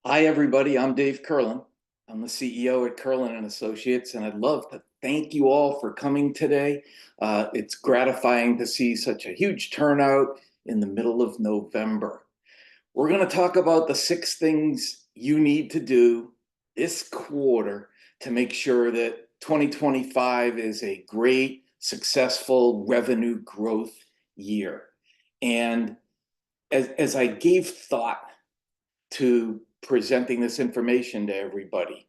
Hi, everybody. I'm Dave Kurlan. I'm the CEO at Kurlan and Associates, and I'd love to thank you all for coming today. It's gratifying to see such a huge turnout in the middle of November. We're going to talk about the 6 things you need to do this quarter to make sure that 2025 is a great, successful revenue growth year. And as I gave thought to presenting this information to everybody,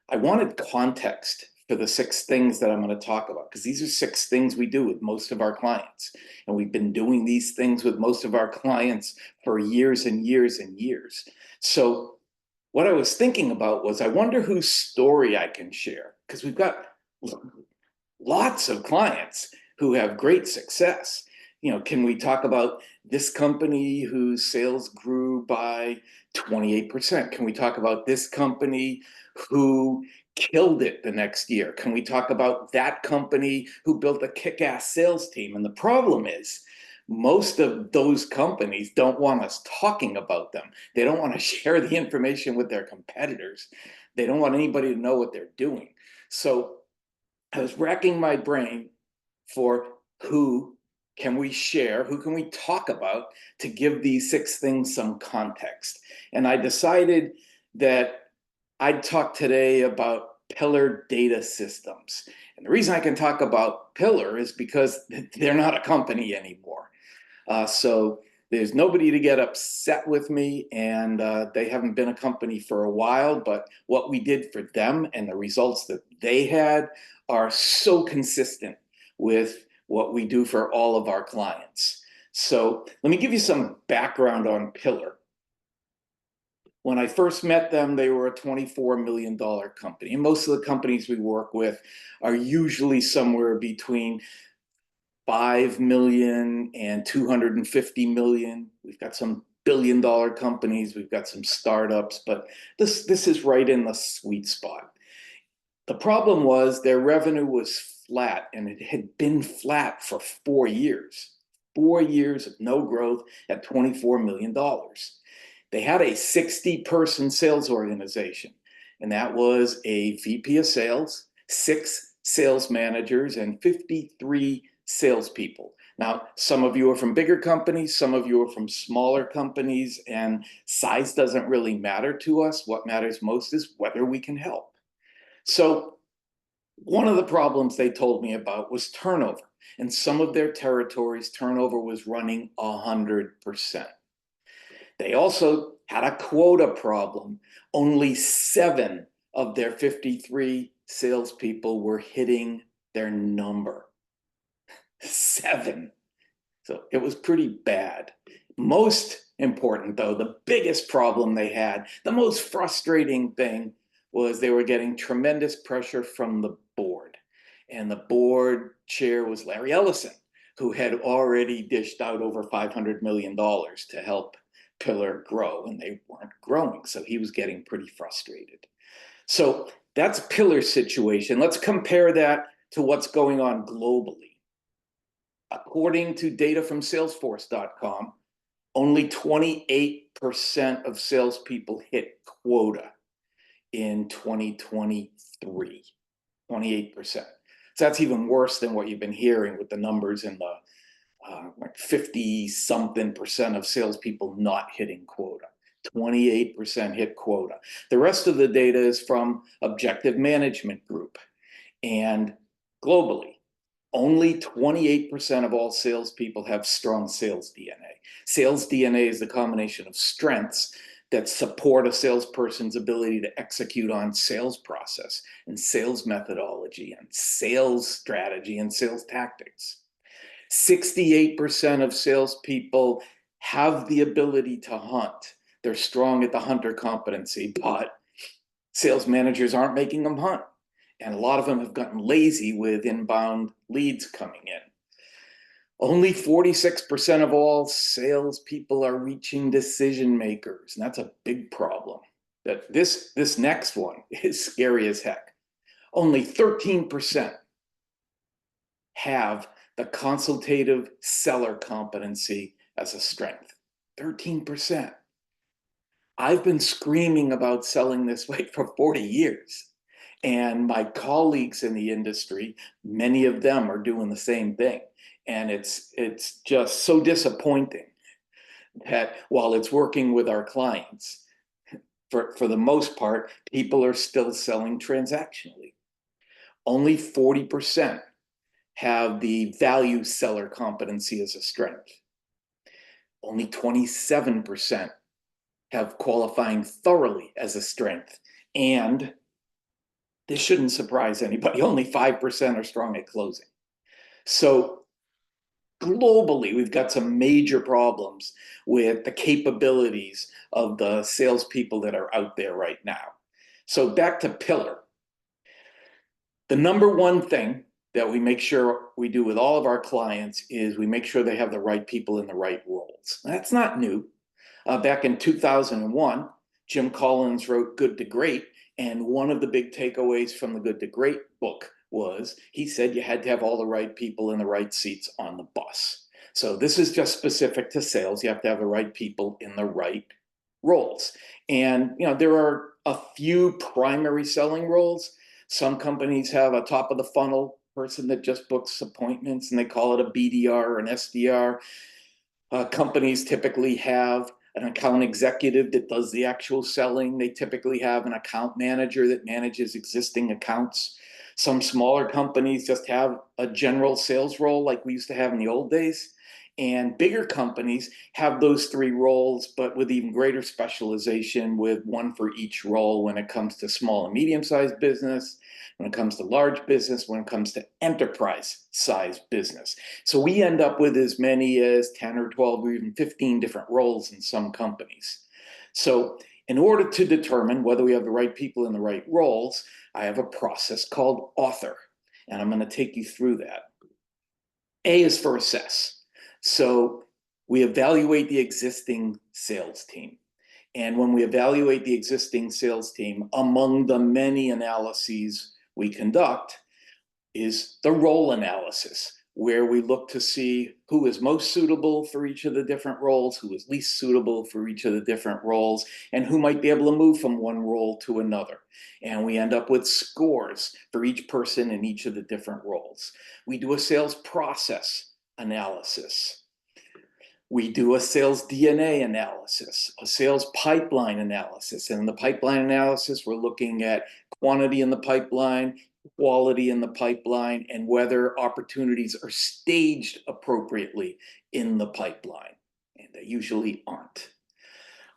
I wanted context for the 6 things that I'm going to talk about, because these are 6 things we do with most of our clients. And we've been doing these things with most of our clients for years and years and years. So what I was thinking about was, I wonder whose story I can share, because we've got lots of clients who have great success. Can we talk about this company whose sales grew by 28%? Can we talk about this company who killed it the next year? Can we talk about that company who built a kick-ass sales team? And the problem is, most of those companies don't want us talking about them. They don't want to share the information with their competitors. They don't want anybody to know what they're doing. So I was racking my brain for who can we share, who can we talk about to give these 6 things some context. And I decided that I'd talk today about Pillar Data Systems. And the reason I can talk about Pillar is because they're not a company anymore. So there's nobody to get upset with me, and they haven't been a company for a while, but what we did for them and the results that they had are so consistent with what we do for all of our clients. So let me give you some background on Pillar. When I first met them, they were a $24 million company. And most of the companies we work with are usually somewhere between 5 million and 250 million. We've got some billion-dollar companies, we've got some startups, but this is right in the sweet spot. The problem was their revenue was flat, and it had been flat for 4 years. 4 years of no growth at $24 million. They had a 60-person sales organization, and that was a VP of sales, 6 sales managers, and 53 salespeople. Now, some of you are from bigger companies, some of you are from smaller companies, and size doesn't really matter to us. What matters most is whether we can help. So one of the problems they told me about was turnover. In some of their territories, turnover was running 100%. They also had a quota problem. Only 7 of their 53 salespeople were hitting their number. 7. So it was pretty bad. Most important, though, the biggest problem they had, the most frustrating thing, was they were getting tremendous pressure from the board. And the board chair was Larry Ellison, who had already dished out over $500 million to help Pillar grow, and they weren't growing. So he was getting pretty frustrated. So that's Pillar's situation. Let's compare that to what's going on globally. According to data from Salesforce.com, only 28% of salespeople hit quota in 2023. 28%. So that's even worse than what you've been hearing with the numbers in the like 50-something% of salespeople not hitting quota. 28% hit quota. The rest of the data is from Objective Management Group. And globally, only 28% of all salespeople have strong sales DNA. Sales DNA is the combination of strengths that support a salesperson's ability to execute on sales process and sales methodology and sales strategy and sales tactics. 68% of salespeople have the ability to hunt. They're strong at the hunter competency, but sales managers aren't making them hunt. And a lot of them have gotten lazy with inbound leads coming in. Only 46% of all salespeople are reaching decision makers, and that's a big problem. That this next one is scary as heck. Only 13% have the consultative seller competency as a strength. 13%. I've been screaming about selling this way for 40 years. And my colleagues in the industry, many of them are doing the same thing. And it's just so disappointing that while it's working with our clients, for the most part, people are still selling transactionally. Only 40% have the value seller competency as a strength. Only 27% have qualifying thoroughly as a strength. And this shouldn't surprise anybody, only 5% are strong at closing. So globally, we've got some major problems with the capabilities of the salespeople that are out there right now. So back to Pillar. The number one thing that we make sure we do with all of our clients is we make sure they have the right people in the right roles. That's not new. Back in 2001, Jim Collins wrote Good to Great, and one of the big takeaways from the Good to Great book was he said you had to have all the right people in the right seats on the bus. So this is just specific to sales. You have to have the right people in the right roles. And there are a few primary selling roles. Some companies have a top of the funnel person that just books appointments and they call it a BDR or an SDR. Companies typically have an account executive that does the actual selling. They typically have an account manager that manages existing accounts. Some smaller companies just have a general sales role like we used to have in the old days. And bigger companies have those three roles, but with even greater specialization, with one for each role when it comes to small and medium-sized business, when it comes to large business, when it comes to enterprise-sized business. So we end up with as many as 10 or 12 or even 15 different roles in some companies. So in order to determine whether we have the right people in the right roles, I have a process called Author, and I'm going to take you through that. A is for assess. So we evaluate the existing sales team. And when we evaluate the existing sales team, among the many analyses we conduct is the role analysis, where we look to see who is most suitable for each of the different roles, who is least suitable for each of the different roles, and who might be able to move from one role to another. And we end up with scores for each person in each of the different roles. We do a sales process analysis. We do a sales DNA analysis, a sales pipeline analysis. And in the pipeline analysis, we're looking at quantity in the pipeline, quality in the pipeline, and whether opportunities are staged appropriately in the pipeline. And they usually aren't.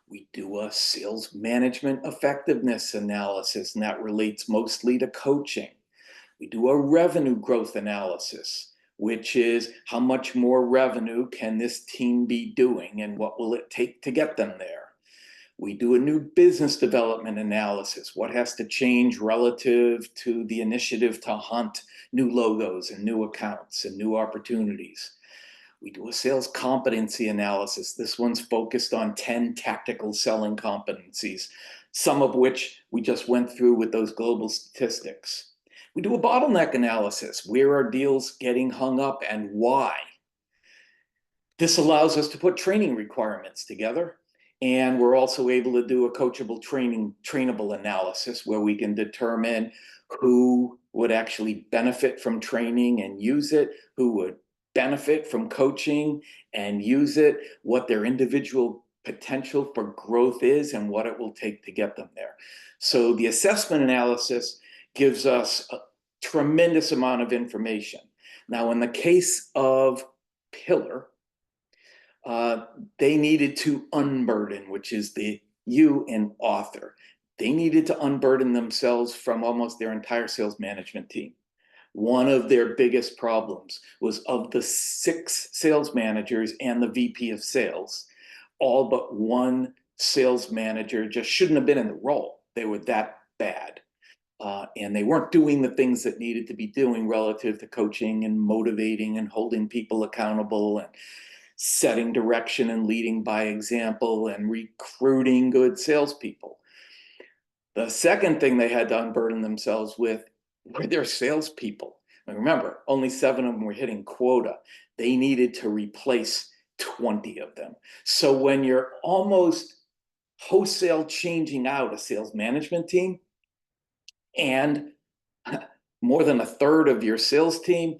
We do a sales management effectiveness analysis, and that relates mostly to coaching. We do a revenue growth analysis, which is how much more revenue can this team be doing and what will it take to get them there. We do a new business development analysis. What has to change relative to the initiative to hunt new logos and new accounts and new opportunities. We do a sales competency analysis. This one's focused on 10 tactical selling competencies, some of which we just went through with those global statistics. We do a bottleneck analysis. Where are deals getting hung up and why? This allows us to put training requirements together. And we're also able to do a coachable trainable analysis where we can determine who would actually benefit from training and use it, who would benefit from coaching and use it, what their individual potential for growth is, and what it will take to get them there. So the assessment analysis gives us a tremendous amount of information. Now, in the case of Pillar, they needed to unburden, which is the U in author. They needed to unburden themselves from almost their entire sales management team. One of their biggest problems was of the 6 sales managers and the VP of sales, all but one sales manager just shouldn't have been in the role. They were that bad. And they weren't doing the things that needed to be doing relative to coaching and motivating and holding people accountable and setting direction and leading by example and recruiting good salespeople. The second thing they had to unburden themselves with were their salespeople. And remember, only 7 of them were hitting quota. They needed to replace 20 of them. So when you're almost wholesale changing out a sales management team and more than a third of your sales team,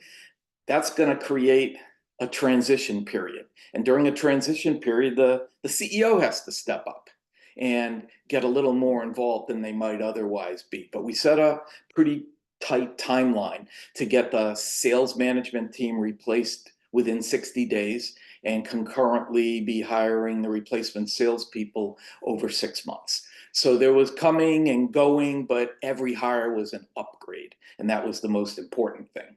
that's going to create a transition period. And during a transition period, the CEO has to step up and get a little more involved than they might otherwise be. But we set a pretty tight timeline to get the sales management team replaced within 60 days and concurrently be hiring the replacement salespeople over 6 months. So there was coming and going, but every hire was an upgrade. And that was the most important thing.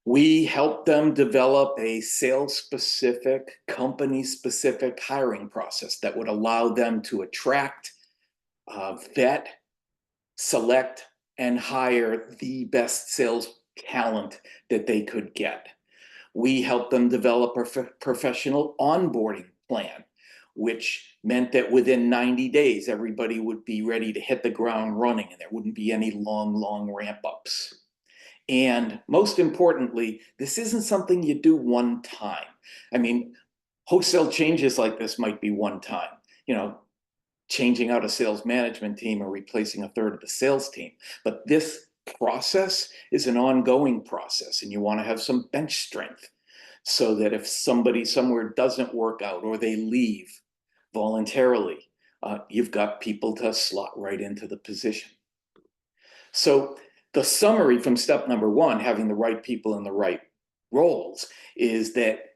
We helped them develop a sales specific, company specific hiring process that would allow them to attract, vet, select, and hire the best sales talent that they could get. We helped them develop a professional onboarding plan, which meant that within 90 days, everybody would be ready to hit the ground running and there wouldn't be any long ramp ups. And most importantly, this isn't something you do one time. I mean, wholesale changes like this might be one time, changing out a sales management team or replacing a third of the sales team. But this process is an ongoing process, and you want to have some bench strength so that if somebody somewhere doesn't work out or they leave voluntarily, you've got people to slot right into the position. So the summary from step number one, having the right people in the right roles, is that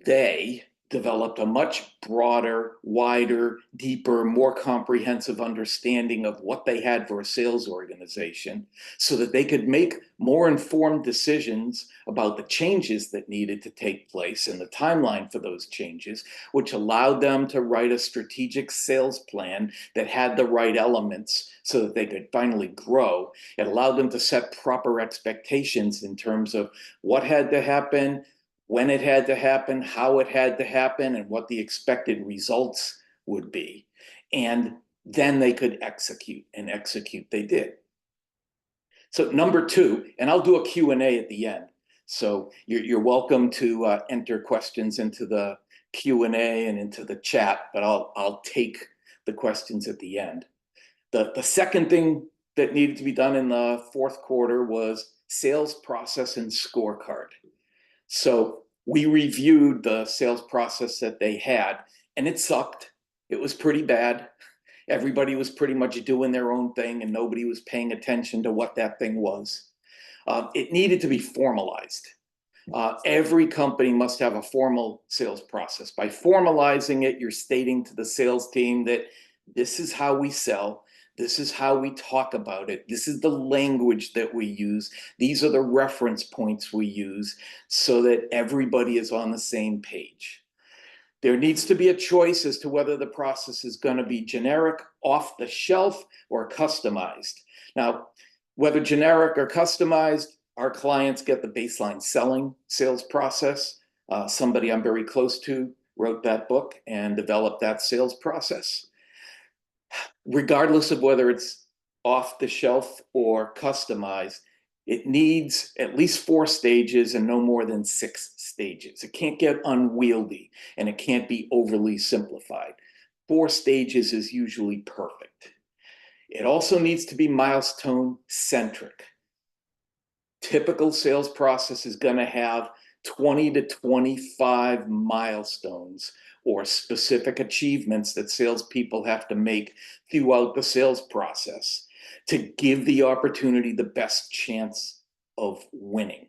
they developed a much broader, wider, deeper, more comprehensive understanding of what they had for a sales organization so that they could make more informed decisions about the changes that needed to take place and the timeline for those changes, which allowed them to write a strategic sales plan that had the right elements so that they could finally grow. It allowed them to set proper expectations in terms of what had to happen, when it had to happen, how it had to happen, and what the expected results would be. And then they could execute, and execute they did. So number two, and I'll do a Q&A at the end. So you're welcome to enter questions into the Q&A and into the chat, but I'll take the questions at the end. The second thing that needed to be done in the fourth quarter was sales process and scorecard. So we reviewed the sales process that they had, and it sucked. It was pretty bad. Everybody was pretty much doing their own thing, and nobody was paying attention to what that thing was. It needed to be formalized. Every company must have a formal sales process. By formalizing it, you're stating to the sales team that this is how we sell. This is how we talk about it. This is the language that we use. These are the reference points we use so that everybody is on the same page. There needs to be a choice as to whether the process is going to be generic, off the shelf, or customized. Now, whether generic or customized, our clients get the baseline selling sales process. Somebody I'm very close to wrote that book and developed that sales process. Regardless of whether it's off the shelf or customized, it needs at least 4 stages and no more than 6 stages. It can't get unwieldy and it can't be overly simplified. 4 stages is usually perfect. It also needs to be milestone centric. Typical sales process is going to have 20 to 25 milestones or specific achievements that salespeople have to make throughout the sales process to give the opportunity the best chance of winning.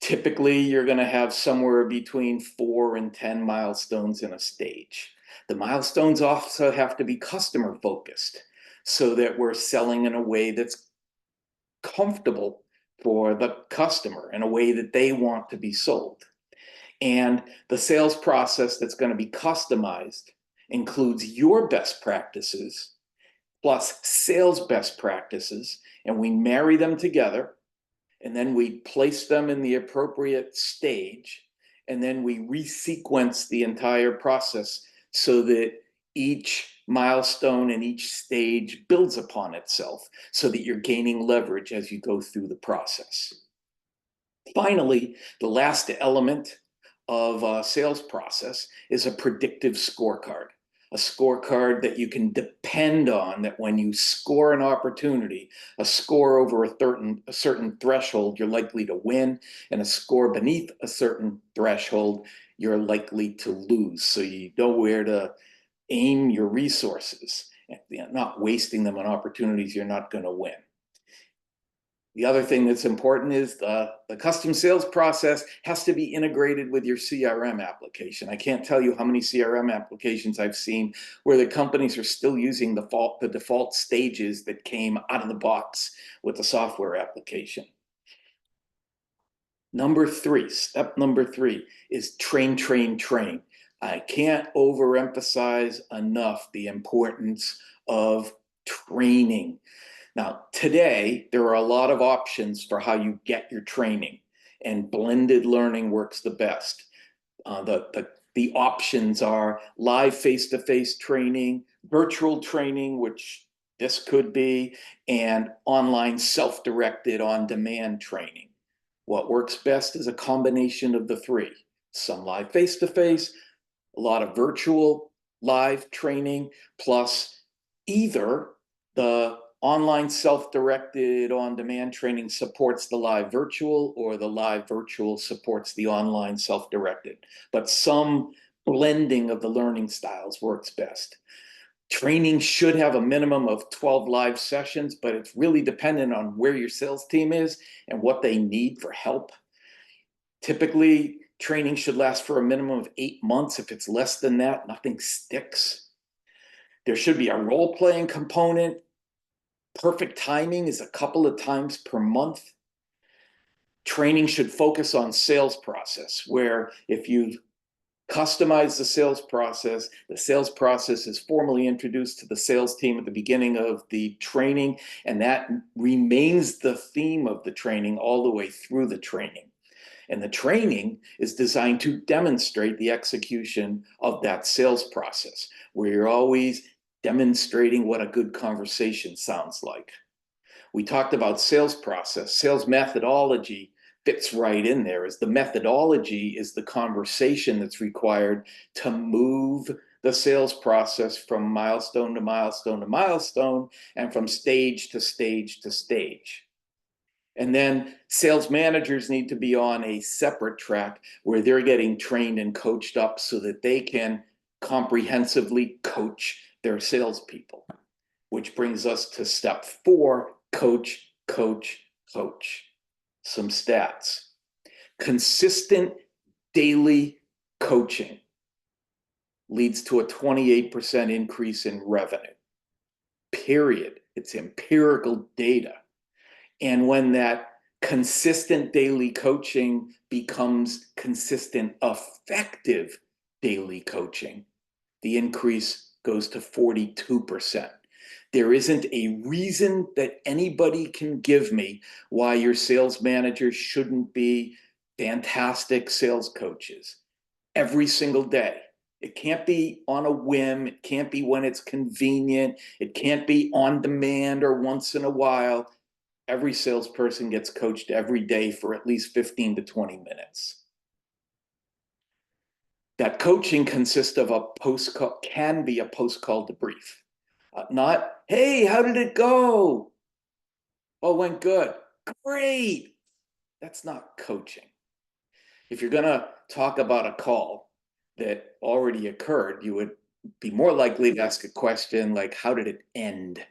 Typically, you're going to have somewhere between 4 and 10 milestones in a stage. The milestones also have to be customer focused so that we're selling in a way that's comfortable for the customer, in a way that they want to be sold. And the sales process that's going to be customized includes your best practices plus sales best practices, and we marry them together, and then we place them in the appropriate stage, and then we resequence the entire process so that each milestone and each stage builds upon itself so that you're gaining leverage as you go through the process. Finally, the last element of a sales process is a predictive scorecard. a scorecard that you can depend on, that when you score an opportunity, a score over a certain threshold, you're likely to win, and a score beneath a certain threshold, you're likely to lose. So you know where to aim your resources, not wasting them on opportunities you're not going to win. The other thing that's important is the custom sales process has to be integrated with your CRM application. I can't tell you how many CRM applications I've seen where the companies are still using the default stages that came out of the box with the software application. Step number three is train, train, train. I can't overemphasize enough the importance of training. Now, today, there are a lot of options for how you get your training, and blended learning works the best. The options are live face-to-face training, virtual training, which this could be, and online self-directed on-demand training. What works best is a combination of the three. Some live face-to-face, a lot of virtual live training, plus either the online self-directed on-demand training supports the live virtual, or the live virtual supports the online self-directed. But some blending of the learning styles works best. Training should have a minimum of 12 live sessions, but it's really dependent on where your sales team is and what they need for help. Typically, training should last for a minimum of 8 months. If it's less than that, nothing sticks. There should be a role-playing component. Perfect timing is a couple of times per month. Training should focus on sales process, where if you customize the sales process is formally introduced to the sales team at the beginning of the training, and that remains the theme of the training all the way through the training. And the training is designed to demonstrate the execution of that sales process, where you're always demonstrating what a good conversation sounds like. We talked about sales process. Sales methodology fits right in there, as the methodology is the conversation that's required to move the sales process from milestone to milestone to milestone, and from stage to stage to stage. And then sales managers need to be on a separate track where they're getting trained and coached up so that they can comprehensively coach their salespeople, which brings us to step 4, coach, coach, coach. Some stats. Consistent daily coaching leads to a 28% increase in revenue. Period. It's empirical data. And when that consistent daily coaching becomes consistent, effective daily coaching, the increase goes to 42%. There isn't a reason that anybody can give me why your sales managers shouldn't be fantastic sales coaches every single day. It can't be on a whim. It can't be when it's convenient. It can't be on demand or once in a while. Every salesperson gets coached every day for at least 15 to 20 minutes. That coaching consists of can be a post-call debrief. Not, hey, how did it go? Oh, went good. Great. That's not coaching. If you're going to talk about a call that already occurred, you would be more likely to ask a question like, how did it end?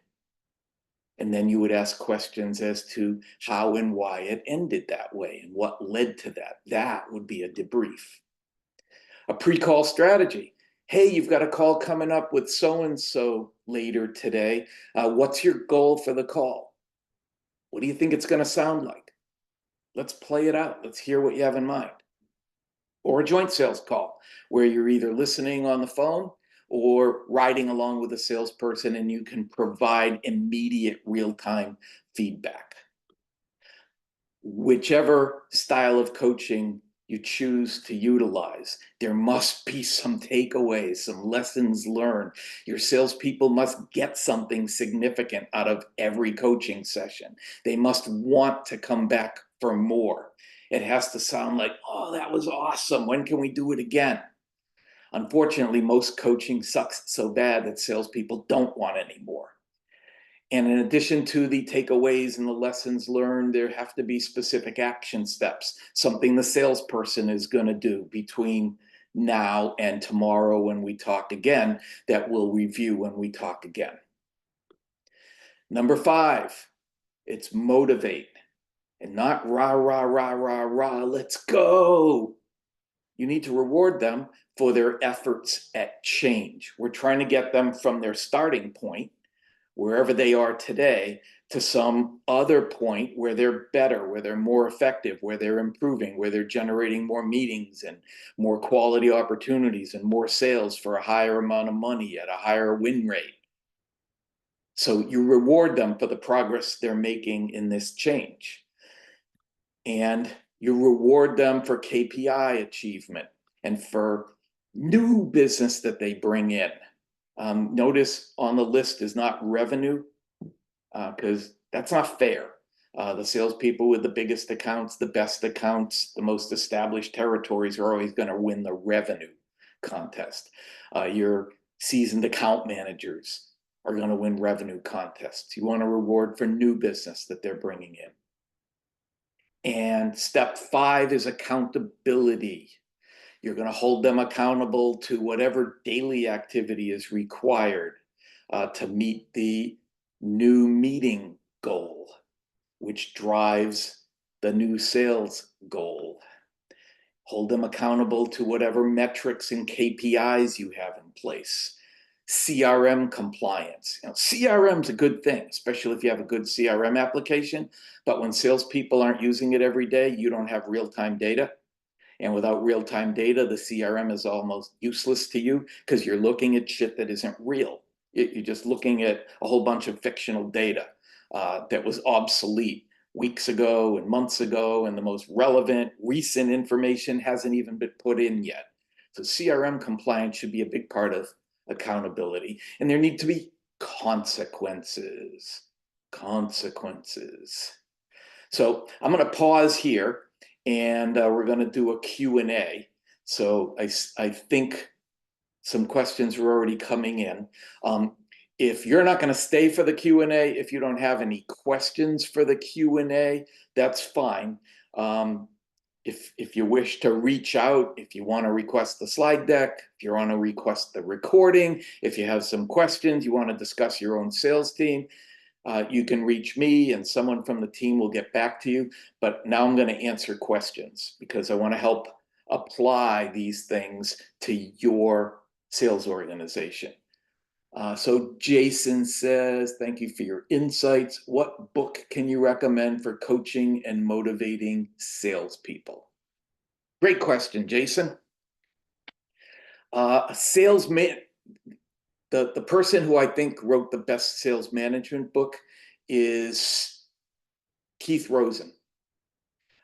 And then you would ask questions as to how and why it ended that way and what led to that. That would be a debrief. A pre-call strategy. Hey, you've got a call coming up with so-and-so later today. What's your goal for the call? What do you think it's going to sound like? Let's play it out. Let's hear what you have in mind. Or a joint sales call, where you're either listening on the phone or riding along with a salesperson, and you can provide immediate real-time feedback. Whichever style of coaching you choose to utilize, there must be some takeaways, some lessons learned. Your salespeople must get something significant out of every coaching session. They must want to come back for more. It has to sound like, oh, that was awesome. When can we do it again? Unfortunately, most coaching sucks so bad that salespeople don't want anymore. And in addition to the takeaways and the lessons learned, there have to be specific action steps, something the salesperson is going to do between now and tomorrow when we talk again, that we'll review when we talk again. Number 5, it's motivate and not rah, rah, rah, rah, rah, let's go. You need to reward them for their efforts at change. We're trying to get them from their starting point, wherever they are today, to some other point where they're better, where they're more effective, where they're improving, where they're generating more meetings and more quality opportunities and more sales for a higher amount of money at a higher win rate. So you reward them for the progress they're making in this change. And you reward them for KPI achievement and for new business that they bring in. Notice on the list is not revenue, because that's not fair. The salespeople with the biggest accounts, the best accounts, the most established territories are always going to win the revenue contest. Your seasoned account managers are going to win revenue contests. You want to reward for new business that they're bringing in. And step 5 is accountability. You're going to hold them accountable to whatever daily activity is required to meet the new meeting goal, which drives the new sales goal. Hold them accountable to whatever metrics and KPIs you have in place. CRM compliance. CRM is a good thing, especially if you have a good CRM application. But when salespeople aren't using it every day, you don't have real-time data. And without real-time data, the CRM is almost useless to you because you're looking at shit that isn't real. You're just looking at a whole bunch of fictional data that was obsolete weeks ago and months ago, and the most relevant recent information hasn't even been put in yet. So CRM compliance should be a big part of accountability. And there need to be consequences. Consequences. So I'm going to pause here, and we're going to do a Q&A. So I think some questions are already coming in. If you're not going to stay for the Q&A, if you don't have any questions for the Q&A, that's fine. If you wish to reach out, if you want to request the slide deck, if you want to request the recording, if you have some questions, you want to discuss your own sales team, you can reach me and someone from the team will get back to you. But now I'm going to answer questions because I want to help apply these things to your sales organization. So Jason says, thank you for your insights. What book can you recommend for coaching and motivating salespeople? Great question, Jason. Salesman, the person who I think wrote the best sales management book is Keith Rosen.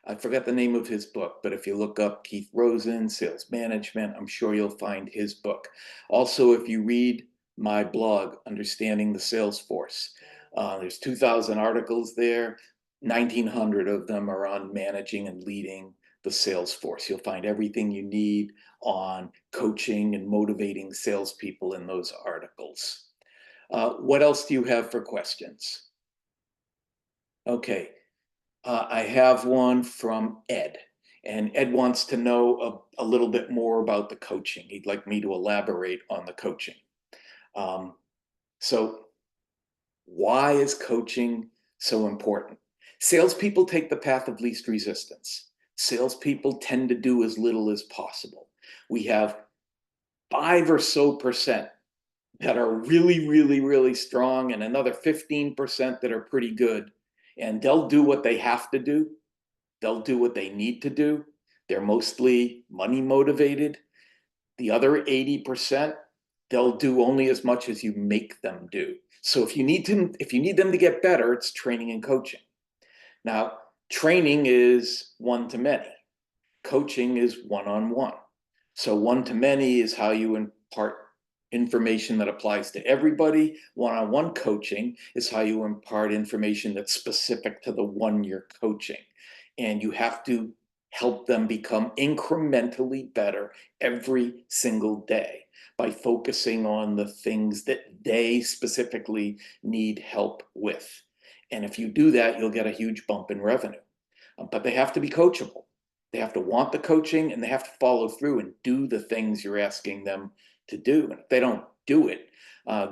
I forgot the name of his book, but if you look up Keith Rosen, Sales Management, I'm sure you'll find his book. Also, if you read my blog, Understanding the Sales Force, there's 2,000 articles there. 1,900 of them are on managing and leading the sales force. You'll find everything you need on coaching and motivating salespeople in those articles. What else do you have for questions? Okay. I have one from Ed, and Ed wants to know a little bit more about the coaching. He'd like me to elaborate on the coaching. So why is coaching so important? Salespeople take the path of least resistance. Salespeople tend to do as little as possible. We have 5% or so that are really, really, really strong, and another 15% that are pretty good. And they'll do what they have to do. They'll do what they need to do. They're mostly money motivated. The other 80%, they'll do only as much as you make them do. So if you need them to get better, it's training and coaching. Now, training is one-to-many. Coaching is one-on-one. So one-to-many is how you impart information that applies to everybody. One-on-one coaching is how you impart information that's specific to the one you're coaching. And you have to help them become incrementally better every single day by focusing on the things that they specifically need help with. And if you do that, you'll get a huge bump in revenue. But they have to be coachable. They have to want the coaching and they have to follow through and do the things you're asking them to do. And if they don't do it,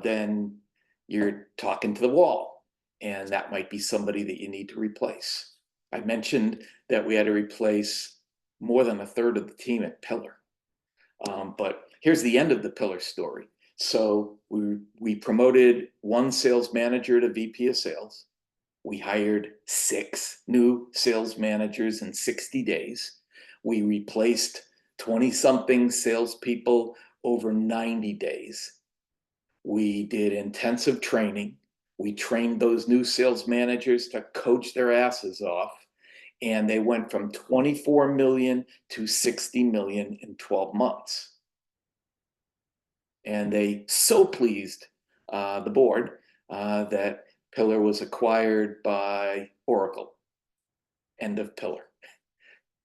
then you're talking to the wall. And that might be somebody that you need to replace. I mentioned that we had to replace more than a third of the team at Pillar. But here's the end of the Pillar story. So we promoted one sales manager to VP of sales. We hired 6 new sales managers in 60 days. We replaced 20-something salespeople over 90 days. We did intensive training. We trained those new sales managers to coach their asses off. And they went from 24 million to 60 million in 12 months. And they so pleased the board that Pillar was acquired by Oracle. End of Pillar.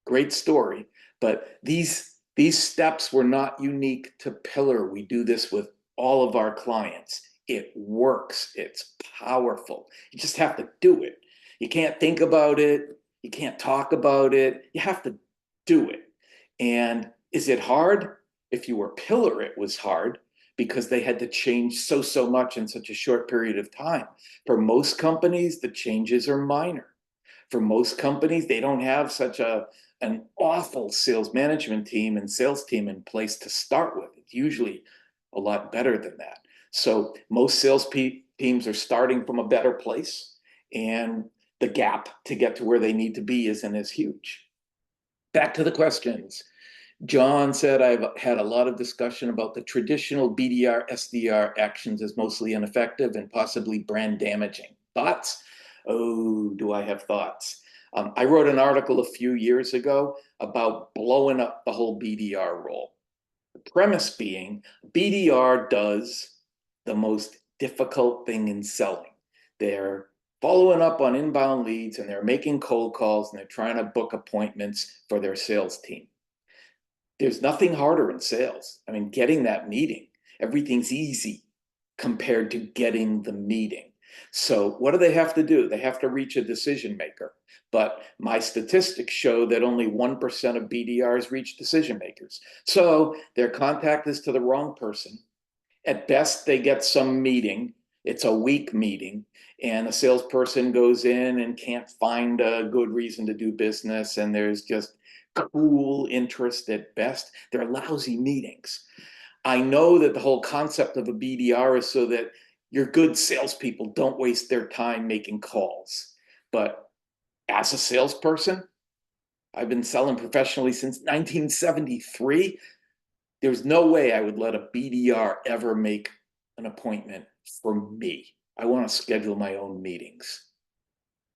Great story. But these steps were not unique to Pillar. We do this with all of our clients. It works. It's powerful. You just have to do it. You can't think about it. You can't talk about it. You have to do it. And is it hard? If you were Pillar, it was hard because they had to change so much in such a short period of time. For most companies, the changes are minor. For most companies, they don't have such an awful sales management team and sales team in place to start with. It's usually a lot better than that. So most sales teams are starting from a better place, and the gap to get to where they need to be isn't as huge. Back to the questions. John said, I've had a lot of discussion about the traditional BDR, SDR actions as mostly ineffective and possibly brand damaging. Thoughts? Oh, do I have thoughts? I wrote an article a few years ago about blowing up the whole BDR role. The premise being, BDR does the most difficult thing in selling. They're following up on inbound leads and they're making cold calls and they're trying to book appointments for their sales team. There's nothing harder in sales. I mean, getting that meeting, everything's easy compared to getting the meeting. So what do they have to do? They have to reach a decision maker. But my statistics show that only 1% of BDRs reach decision makers. So their contact is to the wrong person. At best, they get some meeting. It's a weak meeting. And a salesperson goes in and can't find a good reason to do business. And there's just cool interest at best. They're lousy meetings. I know that the whole concept of a BDR is so that your good salespeople don't waste their time making calls. But as a salesperson, I've been selling professionally since 1973. There's no way I would let a BDR ever make an appointment for me. I want to schedule my own meetings.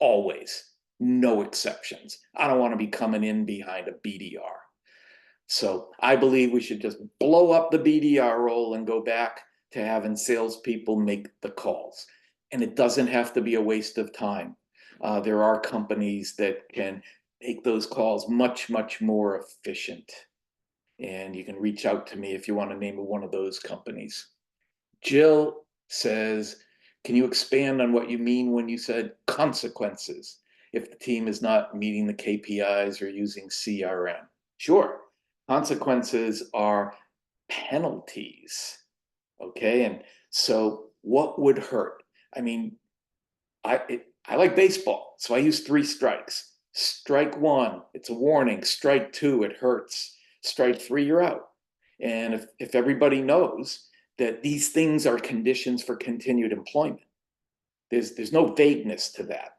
Always. No exceptions. I don't want to be coming in behind a BDR. So I believe we should just blow up the BDR role and go back to having salespeople make the calls. And it doesn't have to be a waste of time. There are companies that can make those calls much more efficient. And you can reach out to me if you want to name one of those companies. Jill says, can you expand on what you mean when you said consequences if the team is not meeting the KPIs or using CRM? Sure. Consequences are penalties. Okay. And so what would hurt? I mean, I like baseball, so I use 3 strikes. Strike 1, it's a warning. Strike 2, it hurts. Strike 3, you're out. And if everybody knows that these things are conditions for continued employment, there's no vagueness to that.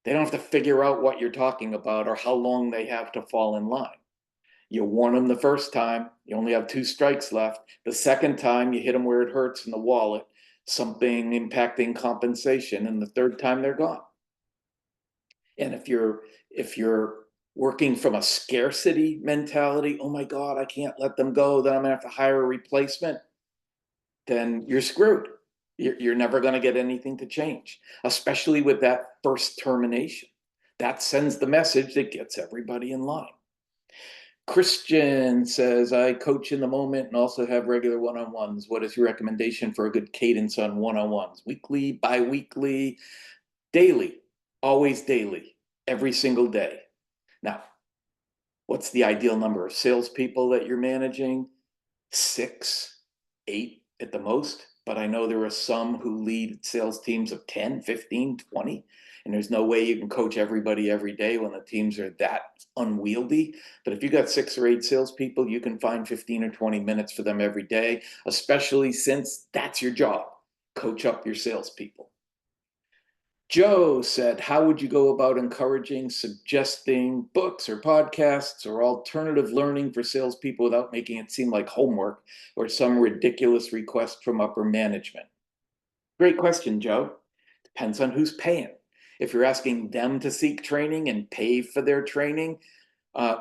They don't have to figure out what you're talking about or how long they have to fall in line. You warn them the first time, you only have 2 strikes left. The second time, you hit them where it hurts in the wallet, something impacting compensation, and the third time they're gone. And if you're working from a scarcity mentality, oh my God, I can't let them go, then I'm gonna have to hire a replacement, then you're screwed. You're never gonna get anything to change, especially with that first termination. That sends the message that gets everybody in line. Christian says, I coach in the moment and also have regular one-on-ones. What is your recommendation for a good cadence on one-on-ones? Weekly, bi-weekly, daily, always daily, every single day. Now, what's the ideal number of salespeople that you're managing? 6, 8 at the most. But I know there are some who lead sales teams of 10, 15, 20. And there's no way you can coach everybody every day when the teams are that unwieldy. But if you got 6 or 8 salespeople, you can find 15 or 20 minutes for them every day, especially since that's your job. Coach up your salespeople. Joe said, how would you go about encouraging, suggesting books or podcasts or alternative learning for salespeople without making it seem like homework or some ridiculous request from upper management? Great question, Joe. Depends on who's paying. If you're asking them to seek training and pay for their training, uh,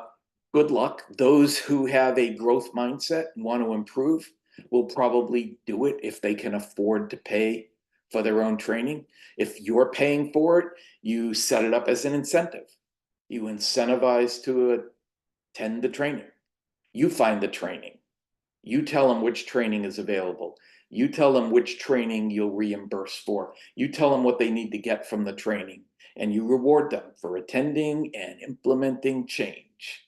good luck. Those who have a growth mindset and want to improve will probably do it if they can afford to pay for their own training. If you're paying for it, you set it up as an incentive. You incentivize to attend the training. You find the training. You tell them which training is available. You tell them which training you'll reimburse for. You tell them what they need to get from the training, and you reward them for attending and implementing change.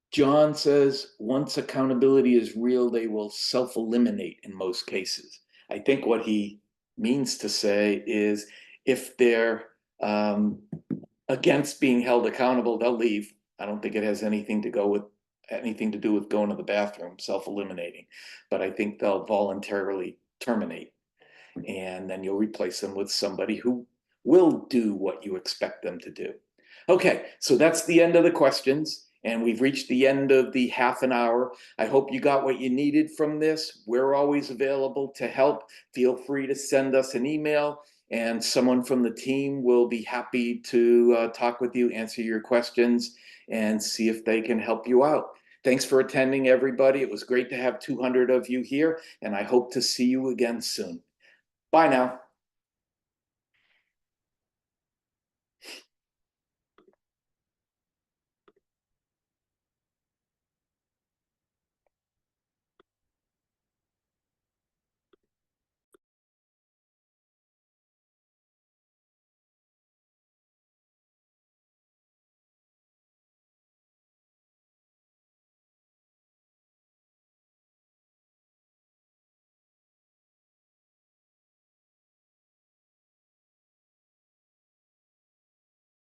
John says, once accountability is real, they will self-eliminate in most cases. I think what he means to say is if they're against being held accountable, they'll leave. I don't think it has anything to do with going to the bathroom, self-eliminating. But I think they'll voluntarily terminate. And then you'll replace them with somebody who will do what you expect them to do. Okay, so that's the end of the questions. And we've reached the end of the half an hour. I hope you got what you needed from this. We're always available to help. Feel free to send us an email, and someone from the team will be happy to talk with you, answer your questions, and see if they can help you out. Thanks for attending, everybody. It was great to have 200 of you here, and I hope to see you again soon. Bye now.